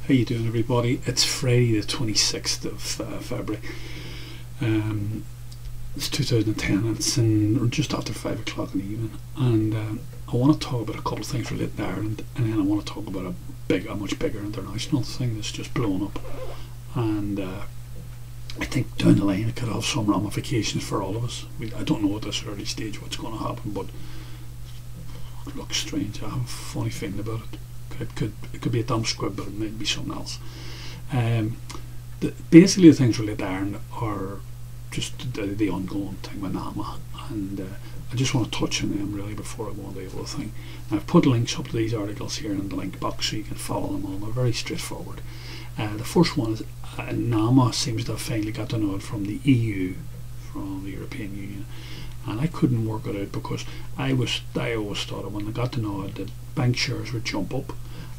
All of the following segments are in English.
How you doing, everybody? It's Friday the 26th of February. It's 2010 and it's just after 5 o'clock in the evening, and I want to talk about a couple of things related to Ireland, and then I want to talk about a much bigger international thing that's just blown up, and I think down the line it could have some ramifications for all of us. I don't know at this early stage what's going to happen, but it looks strange. I have a funny feeling about it. It could be a dumb squib, but it might be something else. Basically, the things related to Ireland are just the ongoing thing with NAMA, and I just want to touch on them really before I go on to the other thing. Now, I've put links up to these articles here in the link box so you can follow them all. They're very straightforward. The first one is NAMA seems to have finally got the nod from the EU, from the European Union. And I couldn't work it out because I always thought that when they got the nod that bank shares would jump up,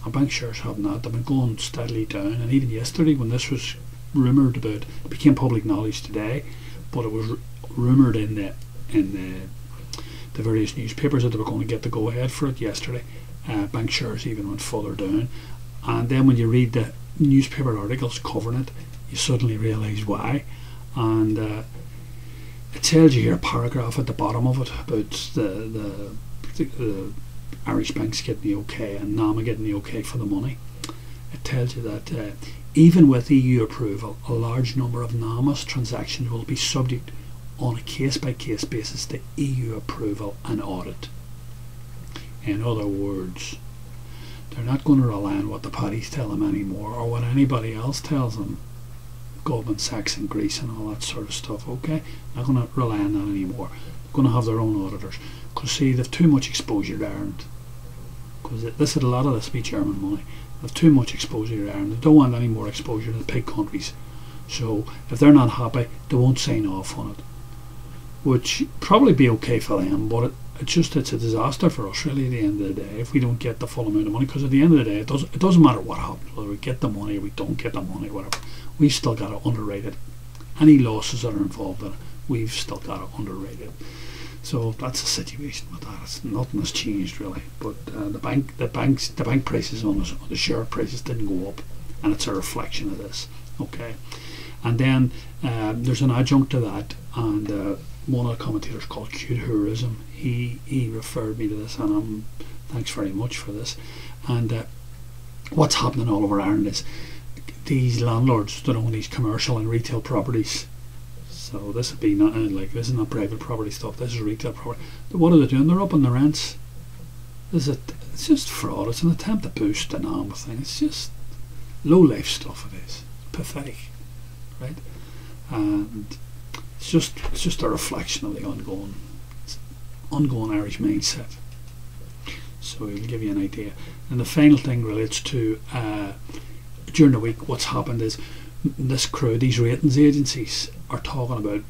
and bank shares have not. They've been going steadily down, and even yesterday when this was rumoured about, it became public knowledge today, but it was rumoured in the various newspapers that they were going to get the go ahead for it yesterday. Bank shares even went further down, and then when you read the newspaper articles covering it, you suddenly realise why. And it tells you here a paragraph at the bottom of it about the Irish banks getting the okay and NAMA getting the okay for the money. It tells you that even with EU approval, a large number of NAMA's transactions will be subject on a case-by-case basis to EU approval and audit. In other words, they're not going to rely on what the parties tell them anymore or what anybody else tells them. Goldman Sachs in Greece and all that sort of stuff, okay? Not going to rely on that anymore. They're going to have their own auditors. Because see, they've too much exposure to Ireland. Because a lot of this be German money. They've too much exposure to Ireland. They don't want any more exposure to the big countries. So if they're not happy, they won't sign off on it. Which probably be okay for them, but it's a disaster for us really at the end of the day if we don't get the full amount of money. Because at the end of the day, it doesn't matter what happens, whether we get the money or we don't get the money, whatever. We've still got to underrate it. Any losses that are involved in it, we've still got to underrate it. So that's the situation with that. Nothing has changed really. But the bank prices on the share prices didn't go up, and it's a reflection of this. Okay, and then there's an adjunct to that, and one of the commentators called Cutourism, he referred me to this, and thanks very much for this. And what's happening all over Ireland is these landlords that own these commercial and retail properties. So this would be not this is not private property stuff. This is retail property. What are they doing? They're upping the rents. It's just fraud. It's an attempt to boost the NAMA thing. It's just low life stuff. It is pathetic, right? And it's just a reflection of the ongoing Irish mindset. So it'll give you an idea. And the final thing relates to during the week. What's happened is this crew, these ratings agencies, are talking about,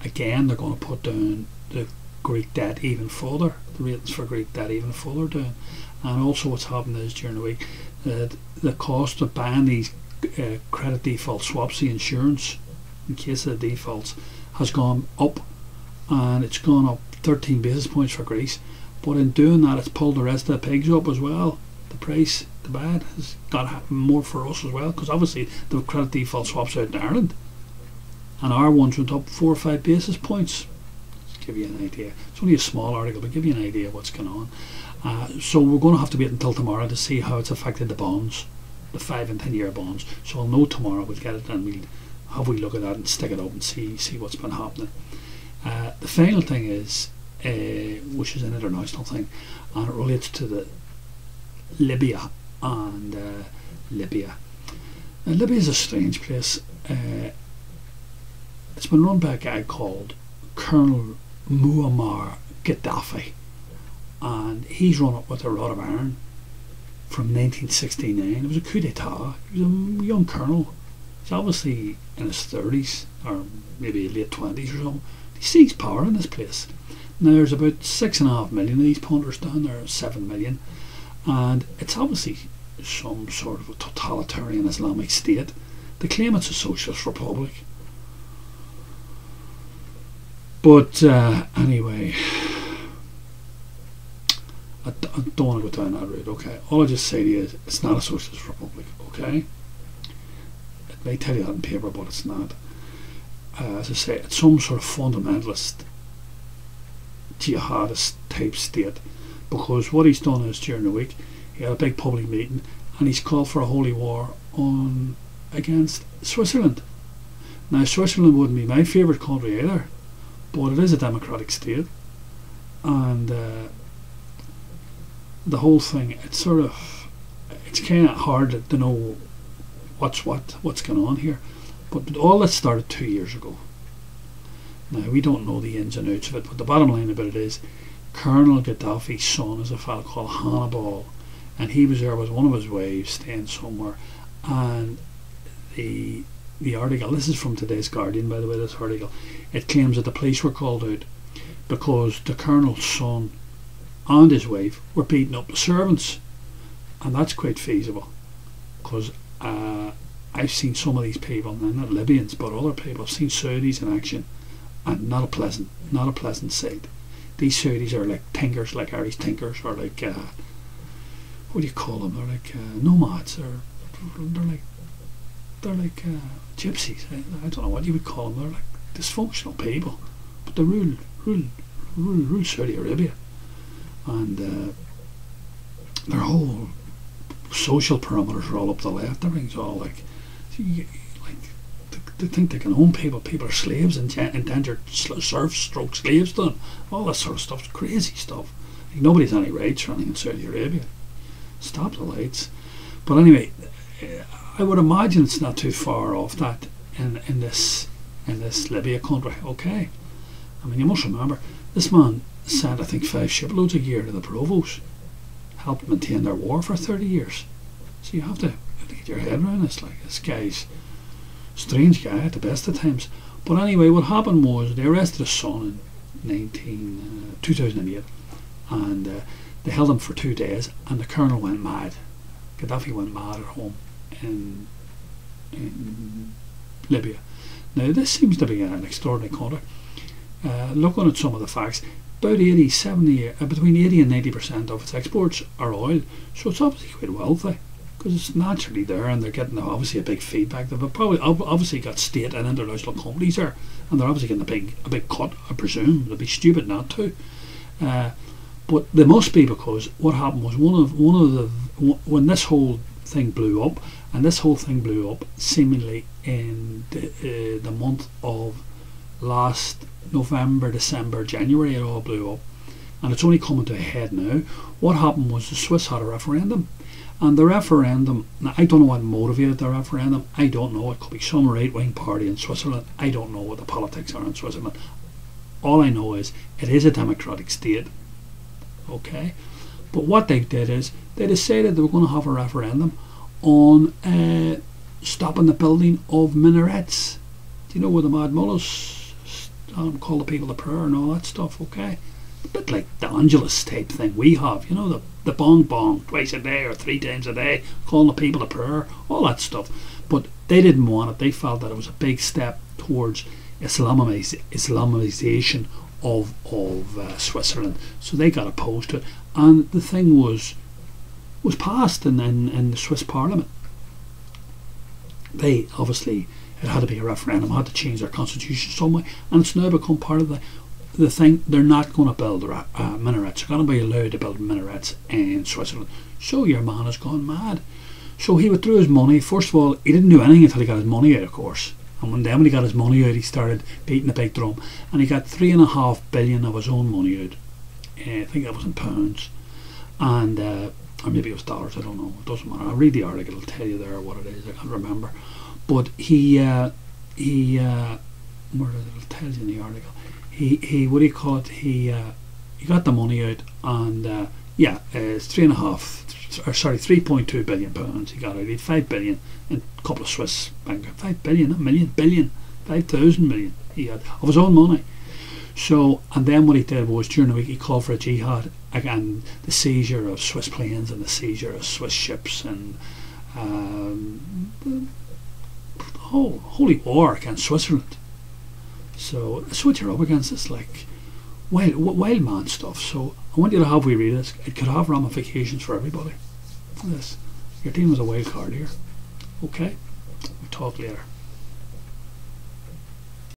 again, they're going to put down the Greek debt even further, the ratings for Greek debt even further down. And also what's happened is during the week, the cost of buying these credit default swaps, the insurance in case of the defaults, has gone up, and it's gone up 13 basis points for Greece. But in doing that, it's pulled the rest of the pigs up as well. The price to buy it has got more for us as well, because obviously the credit default swaps out in Ireland, and our ones went up 4 or 5 basis points. Just give you an idea. It's only a small article, but give you an idea of what's going on. So we're going to have to wait until tomorrow to see how it's affected the bonds, the 5 and 10 year bonds. So we'll know tomorrow. We'll get it and we'll have a look at that and stick it up and see what's been happening. The final thing is, which is an international thing, and it relates to the Libya and Libya. Now, Libya is a strange place. It's been run by a guy called Colonel Muammar Gaddafi, and he's run it with a rod of iron from 1969. It was a coup d'etat. He was a young colonel. He's obviously in his 30s or maybe late 20s or something. He seized power in this place. Now there's about 6.5 million of these punters down there, 7 million, and it's obviously some sort of a totalitarian Islamic state. They claim it's a socialist republic. But anyway, I don't want to go down that route, okay? All I just say to you is it's not a socialist republic, okay? They tell you that in paper, but it's not. As I say, it's some sort of fundamentalist, jihadist type state, because what he's done is during the week he had a big public meeting and he's called for a holy war against Switzerland. Now, Switzerland wouldn't be my favourite country either, but it is a democratic state, and the whole thing, it's kind of hard to know what's going on here. But all that started 2 years ago. Now, we don't know the ins and outs of it, but the bottom line about it is Colonel Gaddafi's son is a fellow called Hannibal, and he was there with one of his wives staying somewhere, and the article, this is from today's Guardian, by the way, this article, it claims that the police were called out because the colonel's son and his wife were beating up the servants, and that's quite feasible, because I've seen some of these people, now not Libyans but other people, I've seen Saudis in action, and not a pleasant sight. These Saudis are like tinkers, like Irish tinkers, or like what do you call them? They're like nomads, or they're like gypsies. I don't know what you would call them. They're like dysfunctional people, but they rule Saudi Arabia, and their whole social parameters are all up the left. Everything's all like they think they can own people. People are slaves, and endangered serfs, stroke slaves to them. All that sort of stuff, crazy stuff. Like, nobody's any rights running in Saudi Arabia. Stop the lights. But anyway, I would imagine it's not too far off that in this Libya country. Okay, I mean, you must remember this man sent, I think, 5 shiploads a year to the Provos, helped maintain their war for 30 years. So you have to get your head around this. Like, this guy's a strange guy at the best of times. But anyway, what happened was they arrested his son in 2008, and they held him for 2 days, and the colonel went mad. Gaddafi went mad at home in Libya. Now, this seems to be an extraordinary country. Looking at some of the facts, about between 80 and 90% of its exports are oil, so it's obviously quite wealthy, because it's naturally there, and they're getting obviously a big feedback. They've probably obviously got state and international companies there, and they're obviously getting a big cut, I presume. They'd be stupid not to. But they must be, because what happened was when this whole thing blew up, and this whole thing blew up seemingly in the month of last November, December, January, it all blew up, and it's only coming to a head now. What happened was the Swiss had a referendum, and the referendum, now I don't know what motivated the referendum. I don't know. It could be some right-wing party in Switzerland. I don't know what the politics are in Switzerland. All I know is it is a democratic state. Okay, but what they did is they decided they were going to have a referendum on stopping the building of minarets. Do you know where the mad mullahs call the people to prayer and all that stuff? Okay, a bit like the Angelus type thing we have, you know, the bong bong twice a day or 3 times a day, calling the people to prayer, all that stuff. But they didn't want it. They felt that it was a big step towards Islamization of Switzerland, so they got opposed to it, and the thing was passed in the Swiss Parliament. They obviously, it had to be a referendum, had to change their constitution some way, and it's now become part of the thing. They're not going to build minarets. They're going to be allowed to build minarets in Switzerland. So your man has gone mad. So he withdrew his money. First of all, he didn't do anything until he got his money out, of course. And when he got his money out, he started beating the big drum, and he got 3.5 billion of his own money out. I think that was in pounds, and or maybe it was dollars. I don't know. It doesn't matter. I'll read the article. It'll tell you there what it is. I can't remember. But where does it tell you in the article? He what do you call it? He got the money out, and it's 3.2 billion pounds he got out. He had 5 billion in a couple of Swiss banks. 5 billion, not million, billion, 5,000 million he had of his own money. So, and then what he did was during the week he called for a jihad, again, the seizure of Swiss planes and the seizure of Swiss ships, and the whole holy war against Switzerland. So that's what you're up against. It's like wild man stuff. So I want you to have we read this. It could have ramifications for everybody. This, you're dealing with a wild card here. Okay, we'll talk talk later.